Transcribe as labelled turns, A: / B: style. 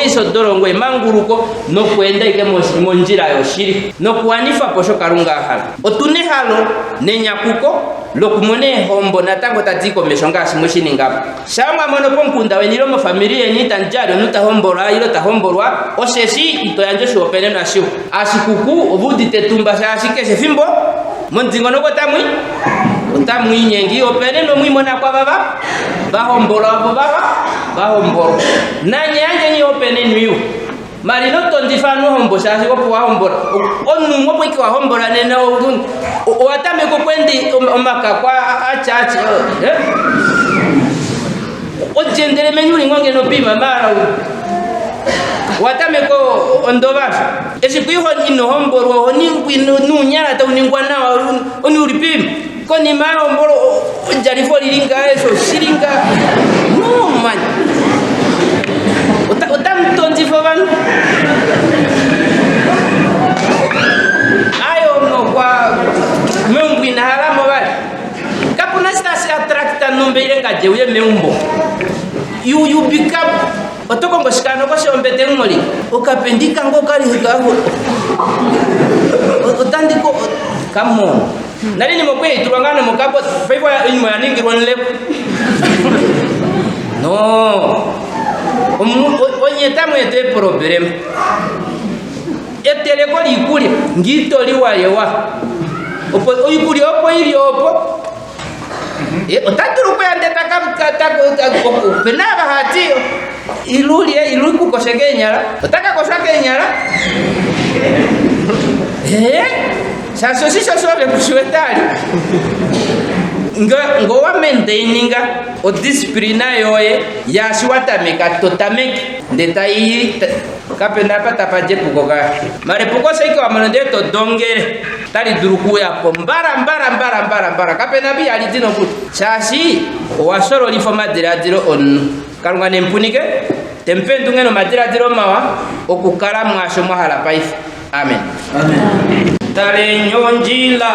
A: iso dorongo emanguruko no kwenda ike monjira yoshiri no kuanifa posho karunga hala otune halo nenyakuko lokumone hombo natango tatiko meshonga simushini ngapa shama mono ponkunda wenilo mo familia ni tanjaro nuta hombora ilo ta homborwa osesi ito yanje sho peneno ashu asikuku obudite tumba sha ashike fimbo monzingo no kotamwi utamwi nyengi openeno mwimona kwa baba bahombora abo baba bahombora nanyanje ni openeno yu marino tondifano hombo shashi ko wa hombora onu mo piki wa hombora nena o atame ko kwendi omaka kwa achachi o jendere menyuri ngonge no pima mara watame ko ondobasha esikuiho ino homboro honingwi nunyara ta uningwa na oni uripim ko ni ma homboro jarifo liringa eso siringa no man utam tonzi foban ayo no kwa mungwi na haramo bali kapuna stasi attracta nombe irenga je uye membo you become otokongo shikano ko shombete ngoli okapendika ngo kali gaho otandiko kamo nali ni mokwe turangana mokapo faiwa inmo ya ningi ronle no onyeta mwete problem etele ko likuli ngito liwayewa opo oyikuli opo ili opo otaturuko yandeta ko penaba hatio ilu kukoseke nyala otaka kosake nyala saso si saso be kushwetali ngo wa maintaininga o disciplina yoye ya shiwatameka totameki ndetayi kapena pata paje pukoka mare puko seki wa monode to dongere tali duruku ya mbara kapena bi ali dino ku chashi wa soro li foma diradiro on karunga nempunike tempendu ngeno madiradiro mawa okukala mwasho mwahala paifu amen tale nyonjila